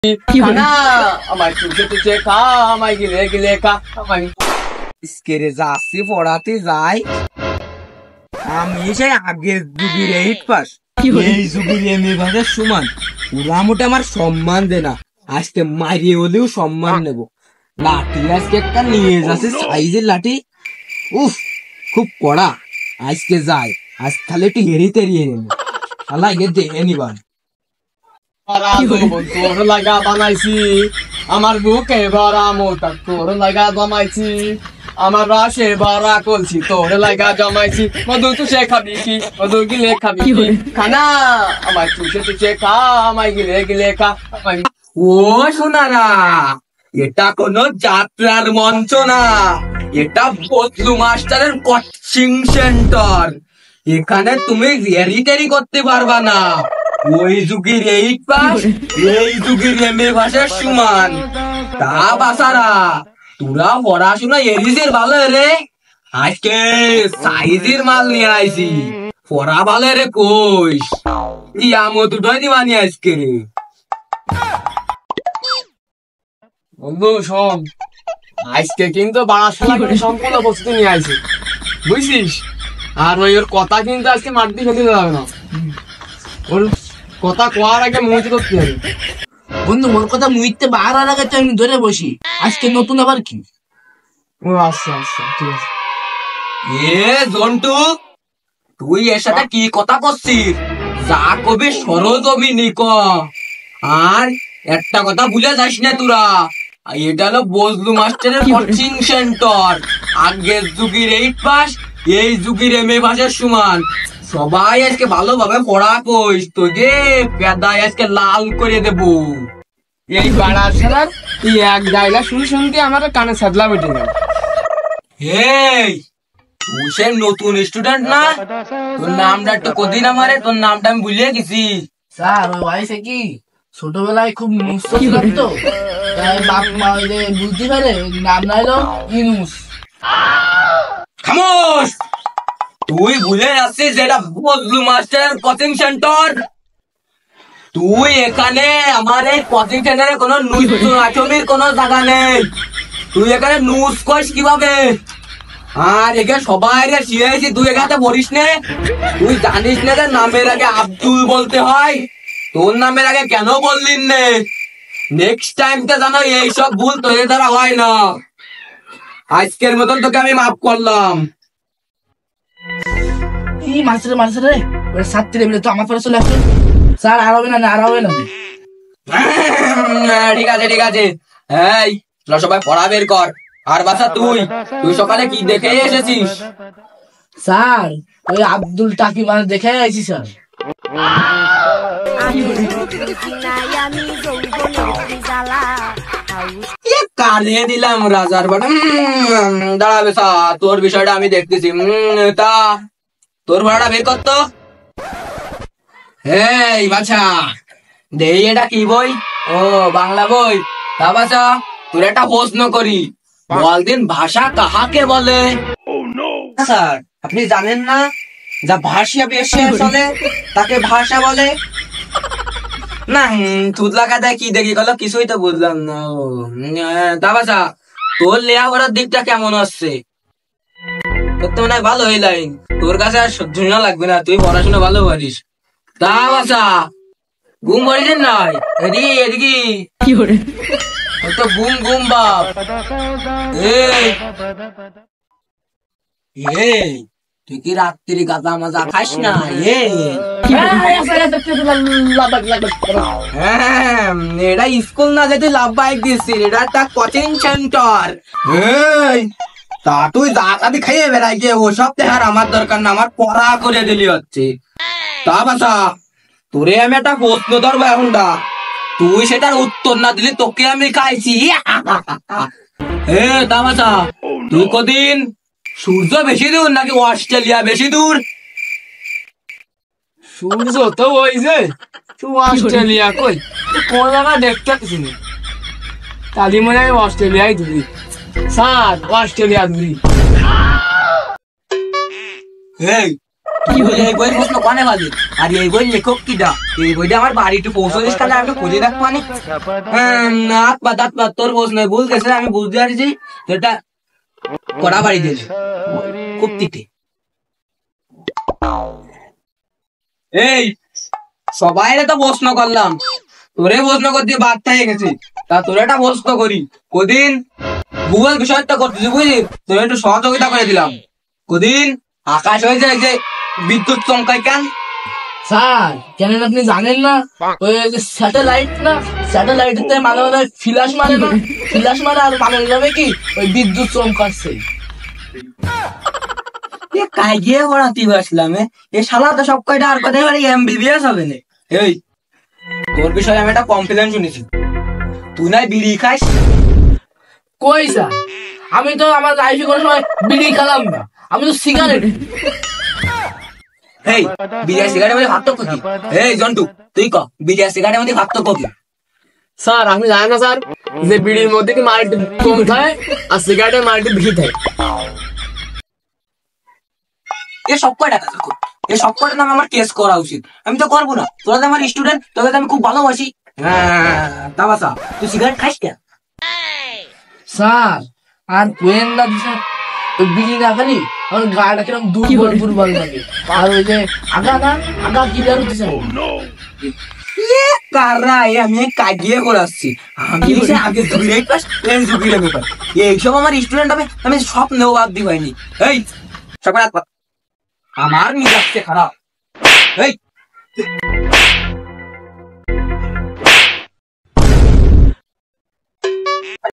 খানা আমায় চুষে চুষে খা, আমায় গিলে গিলে খা, আমায় স্কেরে যাচ্ছি পড়াতে যাই। আমি সেই আগের যুগের 8 পাস, এই যুগের এমএ ভাষার সমান। ওরা মোটে আমার সম্মান দে না, আজকে মারিয়ে হলেও সম্মান নেব। লাঠি আজকে একটা নিয়ে যাচ্ছে সাইজের লাঠি, উফ খুব কড়া। আজকে যাই, আজ খালি একটু হেরিয়ে তেরিয়ে নেব, আগে দেখে নিবান। তোর লাগা বানাইছি, আমার বুকে ভরা মোটা তোর লাগা জমাইছি, আমার রসে ভরা কলছি তোর লাগা জমাইছি। মধু চুষে খাবি কি, মধু গিলে খাবি কি, খানা আমায় চুষে চুষে খা, আমায় গিলে গিলে খা, আমায়। ও শোনারা, এটা কোনো যাত্রার মঞ্চ না, এটা বদলু মাস্টারের কোচিং সেন্টার। এখানে তুমি রিয়ারিটারি করতে পারবা না। ওই যুগের 8 পাস, এই যুগের এমএ ভাষার সমান। তা বাসারা, তোরা পড়াশোনা এরিসের ভালো রে, আজকে সাইজের মাল নিয়ে আইছি। পড়া ভালো রে কইস, ইয়ামো দুটোই দিবানি আজকে। বন্ধু শোন, আজকে কিন্তু বাড়াশোনা করে সম্পূর্ণ প্রস্তুতি নিয়ে আইছি, বুঝছিস? আর ওর কথা কিন্তু আজকে মাটি ফেলতে যাবে না, ওর কথা কোয়ার আগে মুহূর্তে করতে হবে। বন্ধু মোর কথা মুইতে বার আর আগে আমি ধরে বসি, আজকে নতুন আবার কি? ও আচ্ছা আচ্ছা ঠিক আছে। এ জন্টু, তুই এর সাথে কি কথা করছিস? যা কবি সরজমিনি ক। আর একটা কথা ভুলে যাস না তোরা, এটা হলো বজলু মাস্টারের কোচিং সেন্টার। আগের যুগের 8 পাস, এই যুগের এমএ ভাষার সমান। সবাই আজকে ভালোভাবে পড়া কইস, তোকে পেদায় আজকে লাল করে দেবো। এই বাড়াশোনার এই এক ডায়লগ শুনে শুনতে আমার কানে ছাদলা বেটে গেল। এই তুই সে নতুন স্টুডেন্ট না? তোর নামটা একটু কদিন আমারে, তোর নামটা আমি ভুলিয়ে গেছি। স্যার ওই বয়সে কি ছোটবেলায় খুব মুস্ত ছিলাম তো, তাই বাপ মা বুঝতে পারে নাম নাইলো ইনুস। খামোশ, তুই ভুলে যাচ্ছিস যেটা বদলু মাস্টারের কোচিং সেন্টার। তুই এখানে আমার এই কোচিং সেন্টারে কোনো নাচমির কোনো জায়গা নেই। তুই এখানে নুস কইস কিভাবে? আর এখানে সবাই শিখেছি, তুই এখানে পড়িস নে? তুই জানিস না যে নামের আগে আব্দুল বলতে হয়? তোর নামের আগে কেন বললিন নে? নেক্সট টাইম তো জানো এইসব ভুল তোদের দ্বারা হয় না। আজকের মতন তোকে আমি মাফ করলাম। কি মাস্টার মাস্টার রে, ওই ছাত্রী বলে তো আমার পরে চলে আসছে। স্যার আর হবে না, আর হবে না। ঠিক আছে ঠিক আছে, এই তোরা সবাই পড়া বের কর। আর বাসা তুই তুই সকালে কি দেখে এসেছিস? স্যার ওই আব্দুল টাকি মানে দেখে আইছি স্যার। কানে দিলাম রাজার বাট। দাঁড়াবে স্যার, তোর বিষয়টা আমি দেখতেছি। তা তোর ভাড়াটা বের কর তো। এই বাছা, দেই এটা কি বই? ও বাংলা বই। তা বাছা, তোর একটা প্রশ্ন করি, বলদিন ভাষা কাহাকে বলে? স্যার আপনি জানেন না, যা ভাষা বেশি চলে তাকে ভাষা বলে না? থুতলা কাদায় কি দেখি গেল, কিছুই তো বুঝলাম না। তা বাছা, তোর লেখাপড়ার দিকটা কেমন আসছে? তোর তো মনে হয় ভালো এই লাইন, তোর কাছে আর শুনে লাগবে না, তুই পড়াশোনা ভালো পারিস। তা বাছা, ঘুম পাড়িস নাই? এদিকে এদিকে কি করে তো ঘুম ঘুম বাপ। এই তুই কি রাত্রি গাঁজা মাজা খাস না? এটা স্কুল না যে তুই লাভ বাইক দিচ্ছিস, এটা একটা কোচিং সেন্টার। তা তুই দাঁড়াতে খাইয়ে বেড়াই গিয়ে ওসব দেখার আমার দরকার না, আমার পড়া করে দিলি হচ্ছে। তা বাছা, তোরে আমি একটা প্রশ্ন ধরবো এখনটা, তুই সেটার উত্তর না দিলি তোকে আমি খাইছি। তা বাছা, তুই কদিন সূর্য বেশি দূর নাকি অস্ট্রেলিয়া বেশি দূর? সূর্য তো ওই যে তুই অস্ট্রেলিয়া কই, কোন জায়গা দেখতে পাচ্ছি না। তালি মনে হয় অস্ট্রেলিয়ায় দূরি স্যার, অস্ট্রেলিয়া দূরি। এই কি হলো এই বইয়ের প্রশ্ন কোনে বাজে? আর এই বইয়ের লেখক কিটা? এই বইটা আমার বাড়িতে পৌঁছালিস কালে আমি খুঁজে দেখ মানে নাক পাতাত তোর প্রশ্ন ভুল গেছে, আমি বুঝতে পারছি এটা কড়া বাড়ি দিলে খুব তিতে। এই সবাই তো প্রশ্ন করলাম, তোরে প্রশ্ন করতে বাদ থেকে গেছি, তা তোর একটা প্রশ্ন করি। কদিন ভূগোল বিষয়টা করতেছি বুঝলি, তোর একটু সহযোগিতা করে দিলাম। কদিন আকাশ হয়ে যায় যে বিদ্যুৎ চমকায় কেন? স্যার কেন আপনি জানেন না, ওই যে স্যাটেলাইট না, স্যাটেলাইটে মানে মানে ফ্ল্যাশ মারে না, ফ্ল্যাশ মারে আর মানে যাবে কি ওই বিদ্যুৎ চমকাচ্ছে। কাইয়ে পড়াতে বসলাম এ শালা তো সব কয়টা আর কথা এবারে এমবিবিএস হবে না। এই তোর বিষয়ে আমি একটা কমপ্লেন শুনেছি, তুই নাই বিড়ি খাইস। কই স্যার, আমি তো আমার লাইফে কোনো সময় বিড়ি খেলাম না, আমি তো সিগারেট। এই বিড়ি সিগারেটের মধ্যে পার্থক্য কি? এই জন্টু তুই ক বিড়ি সিগারেটের মধ্যে পার্থক্য কি? স্যার আপনি জানেন না স্যার যে বিড়ির মধ্যে কি মাইট কম থাকে আর সিগারেটের মাইট বেশি থাকে। এ সব কয়টা কাজ কর, এ সব কয়টা নাম আমার কেস করা উচিত। আমি তো করবো না, তোরা তো আমার স্টুডেন্ট, তোকে তো আমি খুব ভালোবাসি। তা বাসা তুই সিগারেট খাইস কেন? স্যার আর কোয়েন না স্যার, ওই বিড়ি না খালি আমার গাড়িটা কিরকম দুর্বল দুর্বল লাগে, আর ওই যে আগা না আগা ক্লিয়ার হচ্ছে স্যার। কাররা আমি কাটিয়ে করাচ্ছি, আমি আগে ঝুড়িয়ে পাস ঝুঁকিয়ে ব্যাপার এইসব আমার স্টুডেন্ট হবে আমি সব নেও বাদ দি হয়নি। এই সকাল আমার মিজাজকে খারাপ। এই